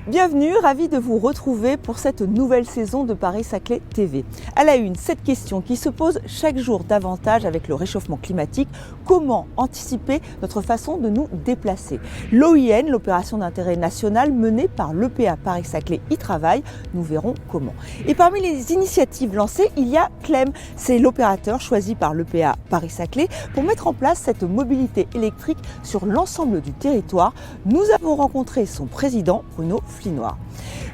Bienvenue, ravi de vous retrouver pour cette nouvelle saison de Paris-Saclay TV. À la une, cette question qui se pose chaque jour davantage avec le réchauffement climatique, comment anticiper notre façon de nous déplacer? L'OIN, l'opération d'intérêt national menée par l'EPA Paris-Saclay, y travaille, nous verrons comment. Et parmi les initiatives lancées, il y a Clem, c'est l'opérateur choisi par l'EPA Paris-Saclay pour mettre en place cette mobilité électrique sur l'ensemble du territoire. Nous avons rencontré son président, Bruno Flinois.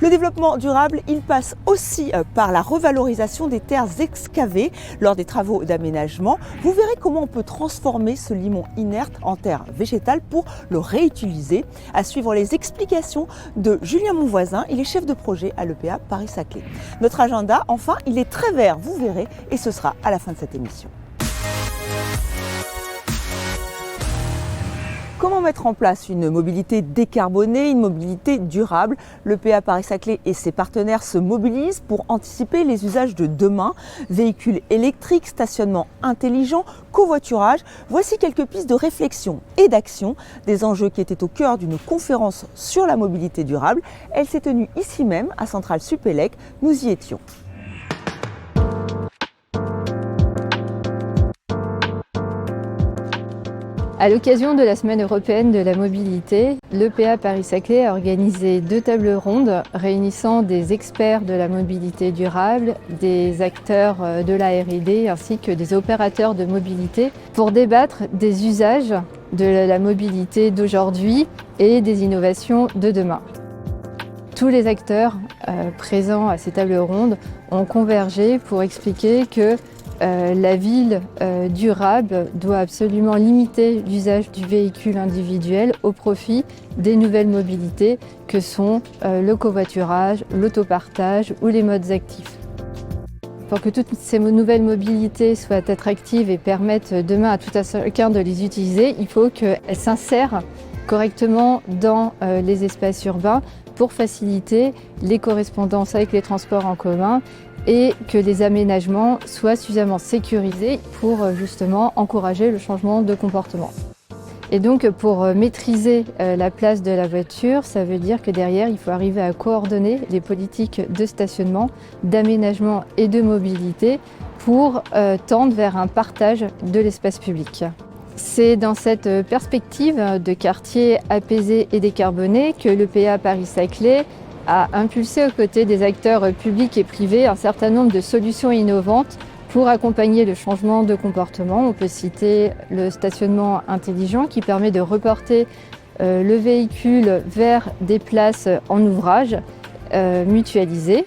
Le développement durable, il passe aussi par la revalorisation des terres excavées lors des travaux d'aménagement. Vous verrez comment on peut transformer ce limon inerte en terre végétale pour le réutiliser. À suivre les explications de Julien Monvoisin, il est chef de projet à l'EPA Paris-Saclay. Notre agenda, enfin, il est très vert, vous verrez, et ce sera à la fin de cette émission. Comment mettre en place une mobilité décarbonée, une mobilité durable? L'EPA Paris-Saclay et ses partenaires se mobilisent pour anticiper les usages de demain. Véhicules électriques, stationnement intelligent, covoiturage. Voici quelques pistes de réflexion et d'action, des enjeux qui étaient au cœur d'une conférence sur la mobilité durable. Elle s'est tenue ici même, à Centrale Supélec. Nous y étions. À l'occasion de la Semaine européenne de la mobilité, l'EPA Paris-Saclay a organisé 2 tables rondes réunissant des experts de la mobilité durable, des acteurs de la R&D ainsi que des opérateurs de mobilité pour débattre des usages de la mobilité d'aujourd'hui et des innovations de demain. Tous les acteurs présents à ces tables rondes ont convergé pour expliquer que la ville durable doit absolument limiter l'usage du véhicule individuel au profit des nouvelles mobilités que sont le covoiturage, l'autopartage ou les modes actifs. Pour que toutes ces nouvelles mobilités soient attractives et permettent demain à tout un chacun de les utiliser, il faut qu'elles s'insèrent correctement dans les espaces urbains pour faciliter les correspondances avec les transports en commun et que les aménagements soient suffisamment sécurisés pour justement encourager le changement de comportement. Et donc pour maîtriser la place de la voiture, ça veut dire que derrière il faut arriver à coordonner les politiques de stationnement, d'aménagement et de mobilité pour tendre vers un partage de l'espace public. C'est dans cette perspective de quartier apaisé et décarboné que l'EPA Paris-Saclay a impulsé aux côtés des acteurs publics et privés un certain nombre de solutions innovantes pour accompagner le changement de comportement. On peut citer le stationnement intelligent qui permet de reporter le véhicule vers des places en ouvrage mutualisées,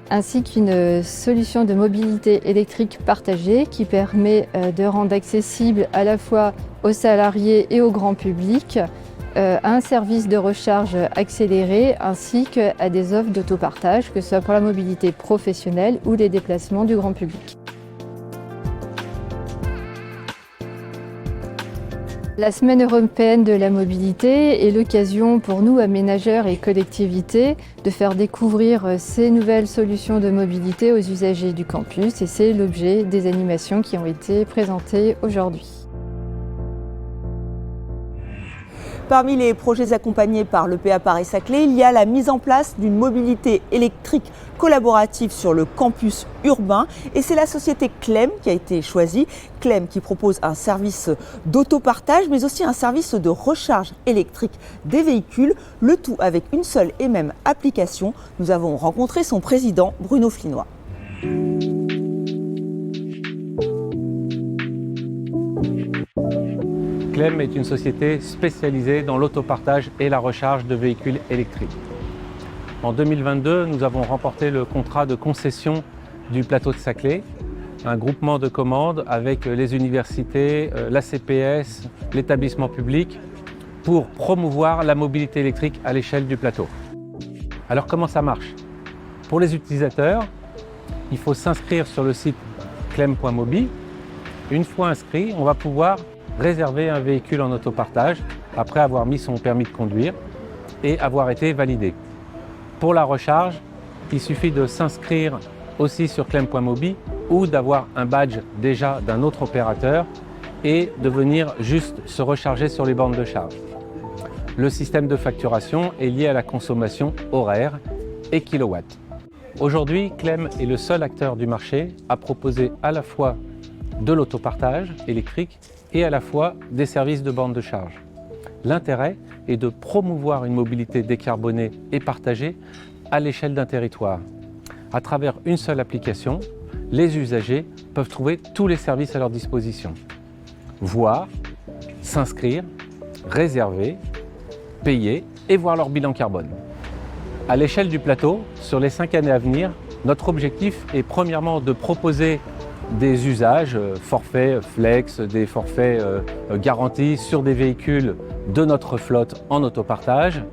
ainsi qu'une solution de mobilité électrique partagée qui permet de rendre accessible à la fois aux salariés et au grand public un service de recharge accéléré ainsi qu'à des offres d'autopartage, que ce soit pour la mobilité professionnelle ou les déplacements du grand public. La Semaine européenne de la mobilité est l'occasion pour nous, aménageurs et collectivités, de faire découvrir ces nouvelles solutions de mobilité aux usagers du campus et c'est l'objet des animations qui ont été présentées aujourd'hui. Parmi les projets accompagnés par l'EPA Paris-Saclay, il y a la mise en place d'une mobilité électrique collaborative sur le campus urbain. Et c'est la société Clem qui a été choisie. Clem qui propose un service d'autopartage, mais aussi un service de recharge électrique des véhicules. Le tout avec une seule et même application. Nous avons rencontré son président, Bruno Flinois. Clem est une société spécialisée dans l'autopartage et la recharge de véhicules électriques. En 2022, nous avons remporté le contrat de concession du plateau de Saclay, un groupement de commandes avec les universités, la CPS, l'établissement public, pour promouvoir la mobilité électrique à l'échelle du plateau. Alors comment ça marche? Pour les utilisateurs, il faut s'inscrire sur le site clem.mobi. Une fois inscrit, on va pouvoir réserver un véhicule en autopartage après avoir mis son permis de conduire et avoir été validé. Pour la recharge, il suffit de s'inscrire aussi sur clem.mobi ou d'avoir un badge déjà d'un autre opérateur et de venir juste se recharger sur les bornes de charge. Le système de facturation est lié à la consommation horaire et kilowatts. Aujourd'hui, Clem est le seul acteur du marché à proposer à la fois de l'autopartage électrique et à la fois des services de borne de charge. L'intérêt est de promouvoir une mobilité décarbonée et partagée à l'échelle d'un territoire. À travers une seule application, les usagers peuvent trouver tous les services à leur disposition. Voir, s'inscrire, réserver, payer et voir leur bilan carbone. À l'échelle du plateau, sur les 5 années à venir, notre objectif est premièrement de proposer des usages, forfaits flex, des forfaits garantis sur des véhicules de notre flotte en autopartage,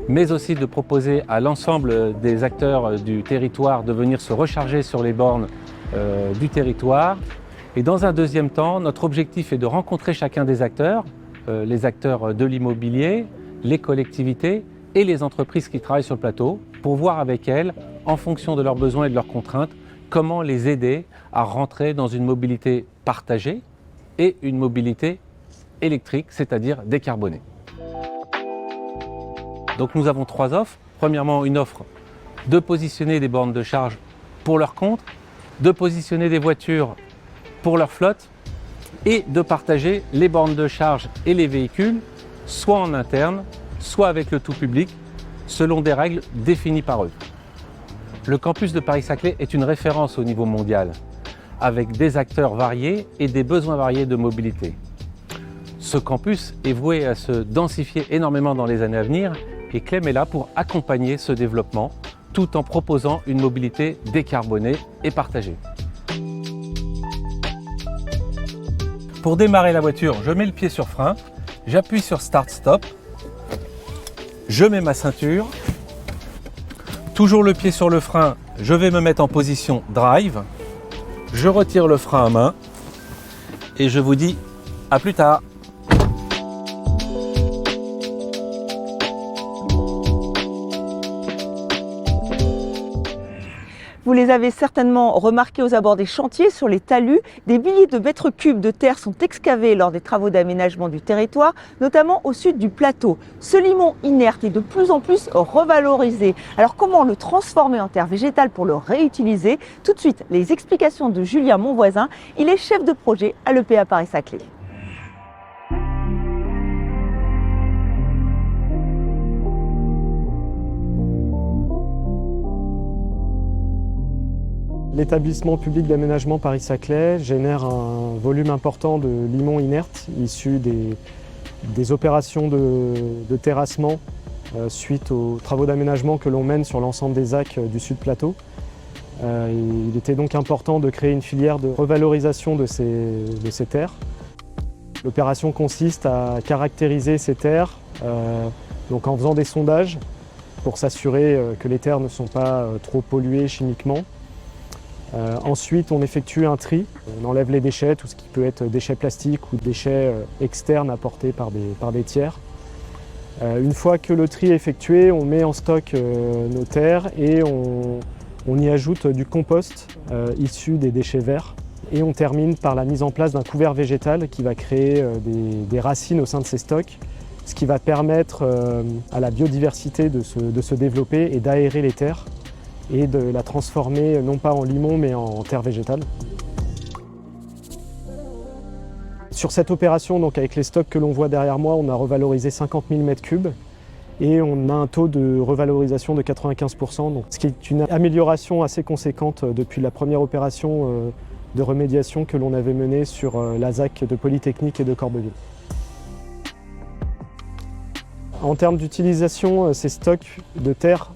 mais aussi de proposer à l'ensemble des acteurs du territoire de venir se recharger sur les bornes du territoire. Et dans un deuxième temps, notre objectif est de rencontrer chacun des acteurs, les acteurs de l'immobilier, les collectivités et les entreprises qui travaillent sur le plateau, pour voir avec elles, en fonction de leurs besoins et de leurs contraintes, comment les aider à rentrer dans une mobilité partagée et une mobilité électrique, c'est-à-dire décarbonée. Donc nous avons 3 offres. Premièrement, une offre de positionner des bornes de charge pour leur compte, de positionner des voitures pour leur flotte et de partager les bornes de charge et les véhicules, soit en interne, soit avec le tout public, selon des règles définies par eux. Le campus de Paris-Saclay est une référence au niveau mondial, avec des acteurs variés et des besoins variés de mobilité. Ce campus est voué à se densifier énormément dans les années à venir et Clem est là pour accompagner ce développement tout en proposant une mobilité décarbonée et partagée. Pour démarrer la voiture, je mets le pied sur frein, j'appuie sur Start-Stop, je mets ma ceinture, toujours le pied sur le frein, je vais me mettre en position Drive, je retire le frein à main et je vous dis à plus tard. Vous les avez certainement remarqués aux abords des chantiers, sur les talus, des milliers de mètres cubes de terre sont excavés lors des travaux d'aménagement du territoire, notamment au sud du plateau. Ce limon inerte est de plus en plus revalorisé. Alors comment le transformer en terre végétale pour le réutiliser? Tout de suite, les explications de Julien Monvoisin, il est chef de projet à l'EPA Paris-Saclay. L'établissement public d'aménagement Paris-Saclay génère un volume important de limon inerte issu des opérations de terrassement suite aux travaux d'aménagement que l'on mène sur l'ensemble des ZAC du Sud Plateau. Il était donc important de créer une filière de revalorisation de ces terres. L'opération consiste à caractériser ces terres donc en faisant des sondages pour s'assurer que les terres ne sont pas trop polluées chimiquement. Ensuite, on effectue un tri, on enlève les déchets, tout ce qui peut être déchets plastiques ou déchets externes apportés par des tiers. Une fois que le tri est effectué, on met en stock nos terres et on y ajoute du compost issu des déchets verts. Et on termine par la mise en place d'un couvert végétal qui va créer des racines au sein de ces stocks, ce qui va permettre à la biodiversité de se développer et d'aérer les terres, et de la transformer non pas en limon mais en terre végétale. Sur cette opération, donc avec les stocks que l'on voit derrière moi, on a revalorisé 50 000 m3 et on a un taux de revalorisation de 95%, donc, ce qui est une amélioration assez conséquente depuis la première opération de remédiation que l'on avait menée sur la ZAC de Polytechnique et de Corbeville. En termes d'utilisation, ces stocks de terre,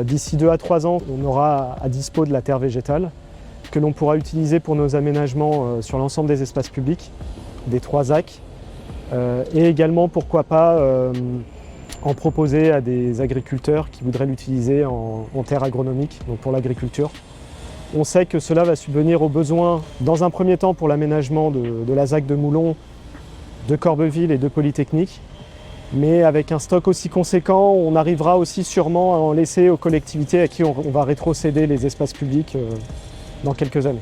d'ici 2 à 3 ans, on aura à dispo de la terre végétale que l'on pourra utiliser pour nos aménagements sur l'ensemble des espaces publics, des 3 ZAC, et également, pourquoi pas, en proposer à des agriculteurs qui voudraient l'utiliser en terre agronomique, donc pour l'agriculture. On sait que cela va subvenir aux besoins, dans un premier temps pour l'aménagement de la ZAC de Moulon, de Corbeville et de Polytechnique. Mais avec un stock aussi conséquent, on arrivera aussi sûrement à en laisser aux collectivités à qui on va rétrocéder les espaces publics dans quelques années.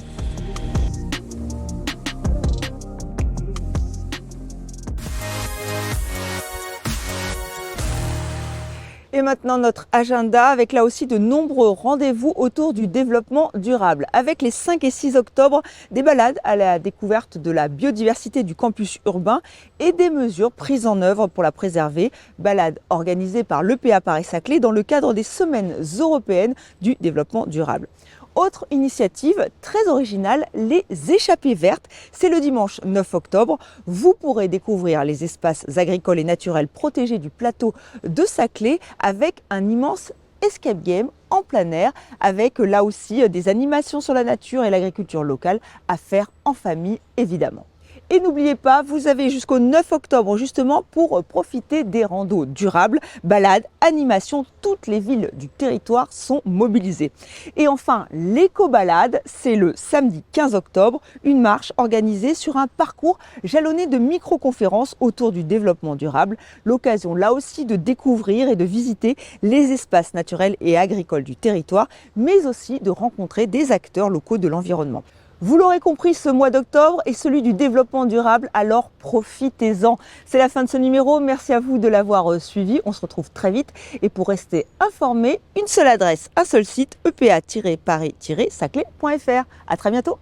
Et maintenant notre agenda avec là aussi de nombreux rendez-vous autour du développement durable. Avec les 5 et 6 octobre, des balades à la découverte de la biodiversité du campus urbain et des mesures prises en œuvre pour la préserver. Balades organisées par l'EPA Paris-Saclay dans le cadre des semaines européennes du développement durable. Autre initiative très originale, les échappées vertes. C'est le dimanche 9 octobre. Vous pourrez découvrir les espaces agricoles et naturels protégés du plateau de Saclay avec un immense escape game en plein air avec là aussi des animations sur la nature et l'agriculture locale à faire en famille évidemment. Et n'oubliez pas, vous avez jusqu'au 9 octobre justement pour profiter des randos durables, balades, animations, toutes les villes du territoire sont mobilisées. Et enfin, l'éco-balade, c'est le samedi 15 octobre, une marche organisée sur un parcours jalonné de micro-conférences autour du développement durable. L'occasion là aussi de découvrir et de visiter les espaces naturels et agricoles du territoire, mais aussi de rencontrer des acteurs locaux de l'environnement. Vous l'aurez compris, ce mois d'octobre est celui du développement durable, alors profitez-en. C'est la fin de ce numéro, merci à vous de l'avoir suivi, on se retrouve très vite. Et pour rester informé, une seule adresse, un seul site, epa-paris-saclay.fr. À très bientôt.